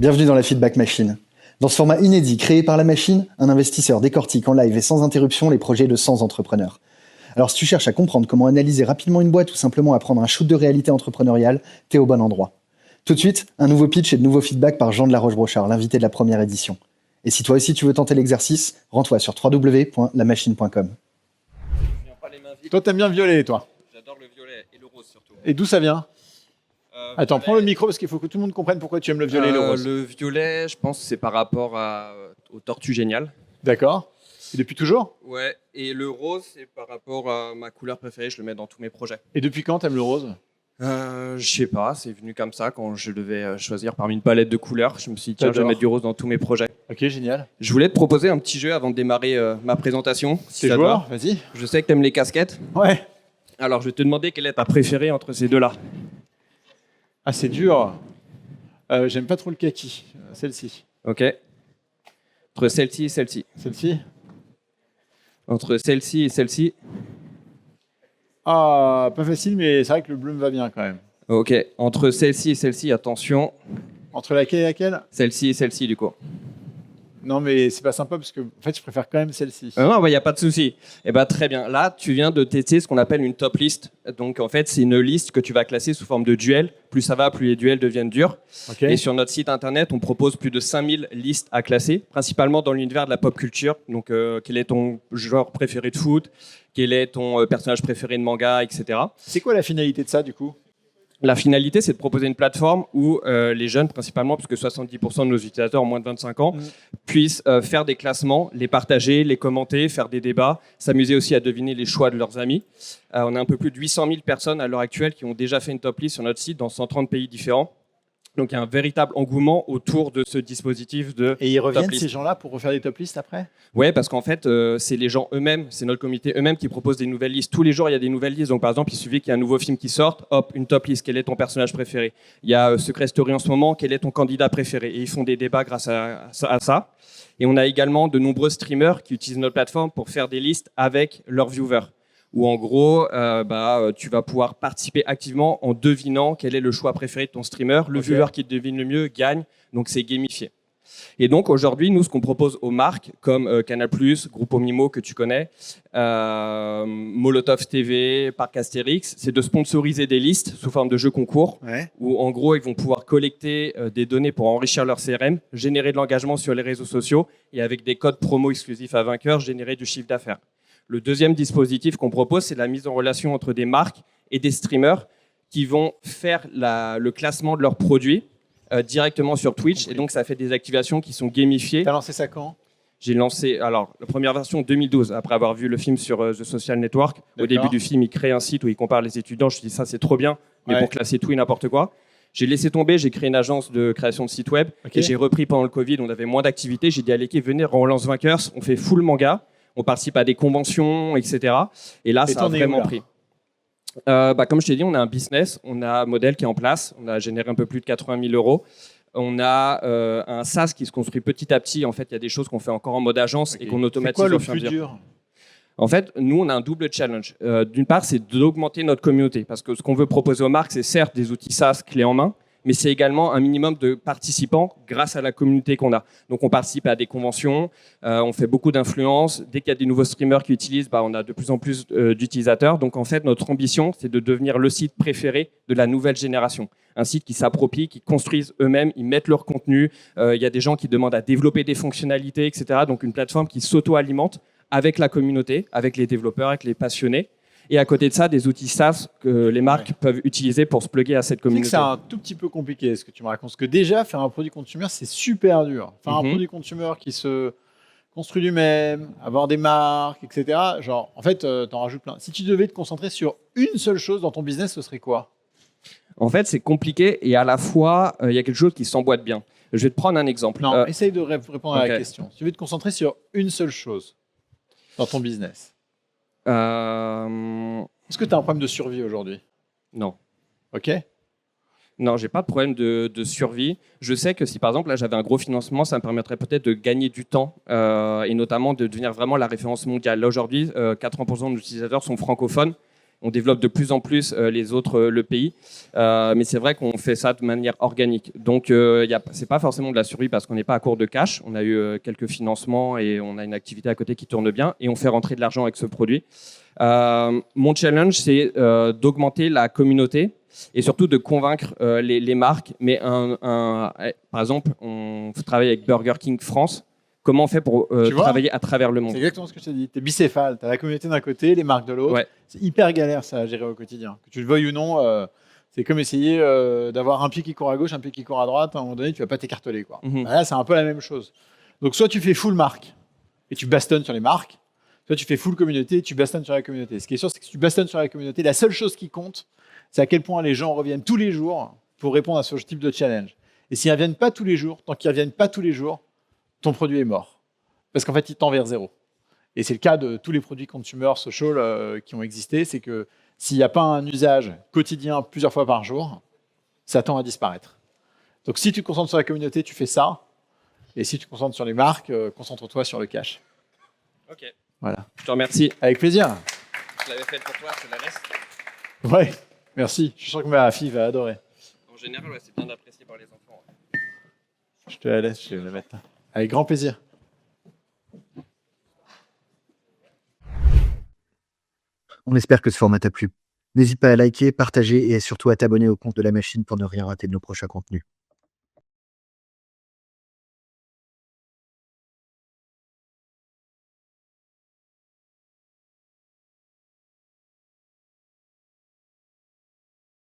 Bienvenue dans la Feedback Machine. Dans ce format inédit créé par la machine, un investisseur décortique en live et sans interruption les projets de 100 entrepreneurs. Alors si tu cherches à comprendre comment analyser rapidement une boîte ou simplement à prendre un shoot de réalité entrepreneuriale, t'es au bon endroit. Tout de suite, un nouveau pitch et de nouveaux feedbacks par Jean de la Roche-Brochard, l'invité de la première édition. Et si toi aussi tu veux tenter l'exercice, rends-toi sur www.lamachine.com. Toi, t'aimes bien le violet, toi. J'adore le violet et le rose surtout. Et d'où ça vient? Attends, Violet, prends le micro parce qu'il faut que tout le monde comprenne pourquoi tu aimes le violet et le rose. Le violet, je pense, c'est par rapport aux tortues géniales. D'accord. Et depuis toujours? Ouais. Et le rose, c'est par rapport à ma couleur préférée. Je le mets dans tous mes projets. Et depuis quand t'aimes le rose? Je sais pas, c'est venu comme ça quand je devais choisir parmi une palette de couleurs. Je me suis dit, tiens, je vais J'adore. mettre du rose dans tous mes projets. Ok, génial. Je voulais te proposer un petit jeu avant de démarrer ma présentation. Si T'es ça te joueur? va. Vas-y. Je sais que t'aimes les casquettes. Ouais. Alors, je vais te demander quelle est ta préférée entre ces deux-là. Ah, c'est dur. J'aime pas trop le kaki. Celle-ci. Ok. Entre celle-ci et celle-ci. Celle-ci? Entre celle-ci et celle-ci. Ah, pas facile, mais c'est vrai que le bleu me va bien quand même. Ok. Entre celle-ci et celle-ci, attention. Entre laquelle et laquelle? Celle-ci et celle-ci, du coup. Non, mais c'est pas sympa parce que en fait, je préfère quand même celle-ci. Non, il n'y a pas de souci. Eh ben, très bien. Là, tu viens de tester ce qu'on appelle une top list. Donc, en fait, c'est une liste que tu vas classer sous forme de duel. Plus ça va, plus les duels deviennent durs. Ok. Et sur notre site internet, on propose plus de 5000 listes à classer, principalement dans l'univers de la pop culture. Donc, quel est ton genre préféré de foot? Quel est ton personnage préféré de manga, etc. C'est quoi la finalité de ça, du coup? La finalité, c'est de proposer une plateforme où les jeunes, principalement, parce que 70% de nos utilisateurs ont moins de 25 ans, puissent faire des classements, les partager, les commenter, faire des débats, s'amuser aussi à deviner les choix de leurs amis. On a un peu plus de 800 000 personnes à l'heure actuelle qui ont déjà fait une top list sur notre site dans 130 pays différents. Donc il y a un véritable engouement autour de ce dispositif de Et ils reviennent, top list. ces gens-là, pour refaire des top lists après? Ouais, parce qu'en fait, c'est les gens eux-mêmes, c'est notre communauté eux-mêmes qui proposent des nouvelles listes. Tous les jours, il y a des nouvelles listes. Donc, par exemple, il suffit qu'il y ait un nouveau film qui sorte, hop, une top liste. Quel est ton personnage préféré? Il y a Secret Story en ce moment. Quel est ton candidat préféré? Et ils font des débats grâce à ça. Et on a également de nombreux streamers qui utilisent notre plateforme pour faire des listes avec leurs viewers. Où en gros, tu vas pouvoir participer activement en devinant quel est le choix préféré de ton streamer. Le viewer qui devine le mieux gagne. Donc, c'est gamifié. Et donc aujourd'hui, nous, ce qu'on propose aux marques comme Canal+, Grupo Mimo que tu connais, Molotov TV, Parc Astérix, c'est de sponsoriser des listes sous forme de jeux concours où en gros, ils vont pouvoir collecter des données pour enrichir leur CRM, générer de l'engagement sur les réseaux sociaux et avec des codes promo exclusifs à vainqueurs, générer du chiffre d'affaires. Le deuxième dispositif qu'on propose, c'est la mise en relation entre des marques et des streamers qui vont faire le classement de leurs produits directement sur Twitch. Et donc, ça fait des activations qui sont gamifiées. T'as lancé ça quand? J'ai lancé, alors, la première version en 2012, après avoir vu le film sur The Social Network. Au début du film, il crée un site où il compare les étudiants. Je me suis dit, ça, c'est trop bien, mais pour classer tout et n'importe quoi. J'ai laissé tomber, j'ai créé une agence de création de sites web. Et j'ai repris pendant le Covid, on avait moins d'activités. J'ai dit à l'équipe, venez, on lance Vainqueurs, on fait full manga, on participe à des conventions, etc. Et là, ça a vraiment pris. Comme je t'ai dit, on a un business, on a un modèle qui est en place, on a généré un peu plus de 80 000 euros. On a un SaaS qui se construit petit à petit. En fait, il y a des choses qu'on fait encore en mode agence et qu'on automatise. C'est quoi le plus dur? En fait, nous, on a un double challenge. D'une part, c'est d'augmenter notre communauté. Parce que ce qu'on veut proposer aux marques, c'est certes des outils SaaS clés en main, mais c'est également un minimum de participants grâce à la communauté qu'on a. Donc, on participe à des conventions, on fait beaucoup d'influence. Dès qu'il y a des nouveaux streamers qui utilisent, on a de plus en plus d'utilisateurs. Donc, en fait, notre ambition, c'est de devenir le site préféré de la nouvelle génération. Un site qui s'approprie, qui construisent eux-mêmes, ils mettent leur contenu. Il y a des gens qui demandent à développer des fonctionnalités, etc. Donc, une plateforme qui s'auto-alimente avec la communauté, avec les développeurs, avec les passionnés. Et à côté de ça, des outils SaaS que les marques peuvent utiliser pour se plugger à cette communauté. C'est un tout petit peu compliqué ce que tu me racontes. Parce que déjà, faire un produit consumer, c'est super dur. Faire un produit consumer qui se construit lui-même, avoir des marques, etc. Genre, en fait, t'en rajoutes plein. Si tu devais te concentrer sur une seule chose dans ton business, ce serait quoi? En fait, c'est compliqué et à la fois, il y a quelque chose qui s'emboîte bien. Je vais te prendre un exemple. Non, essaye de répondre à la question. Si tu veux te concentrer sur une seule chose dans ton business. Est-ce que tu as un problème de survie aujourd'hui? Non. Ok. Non, j'ai pas de problème de survie. Je sais que si par exemple là j'avais un gros financement, ça me permettrait peut-être de gagner du temps et notamment de devenir vraiment la référence mondiale. Là aujourd'hui, 80% de nos utilisateurs sont francophones. On développe de plus en plus les autres l'EPI, mais c'est vrai qu'on fait ça de manière organique. Donc, c'est pas forcément de la survie parce qu'on n'est pas à court de cash. On a eu quelques financements et on a une activité à côté qui tourne bien et on fait rentrer de l'argent avec ce produit. Mon challenge, c'est d'augmenter la communauté et surtout de convaincre les marques. Mais par exemple, on travaille avec Burger King France. Comment on fait pour travailler à travers le monde? C'est exactement ce que je t'ai dit. Tu es bicéphale. Tu as la communauté d'un côté, les marques de l'autre. Ouais. C'est hyper galère ça à gérer au quotidien. Que tu le veuilles ou non, c'est comme essayer d'avoir un pied qui court à gauche, un pied qui court à droite. À un moment donné, tu vas pas t'écarteler, quoi. Là, c'est un peu la même chose. Donc, soit tu fais full marque et tu bastonnes sur les marques, soit tu fais full communauté et tu bastonnes sur la communauté. Ce qui est sûr, c'est que si tu bastonnes sur la communauté, la seule chose qui compte, c'est à quel point les gens reviennent tous les jours pour répondre à ce type de challenge. Et s'ils ne reviennent pas tous les jours, tant qu'ils ne reviennent pas tous les jours, ton produit est mort. Parce qu'en fait, il tend vers zéro. Et c'est le cas de tous les produits consumer social qui ont existé. C'est que s'il n'y a pas un usage quotidien plusieurs fois par jour, ça tend à disparaître. Donc si tu te concentres sur la communauté, tu fais ça. Et si tu te concentres sur les marques, concentre-toi sur le cash. Ok. Voilà. Je te remercie. Avec plaisir. Je l'avais fait pour toi, je te la laisse. Ouais, merci. Je suis sûr que ma fille va adorer. En général, ouais, c'est bien d'apprécier par les enfants. Je te la laisse, je vais la mettre là. Avec grand plaisir. On espère que ce format t'a plu. N'hésite pas à liker, partager et surtout à t'abonner au compte de La Machine pour ne rien rater de nos prochains contenus.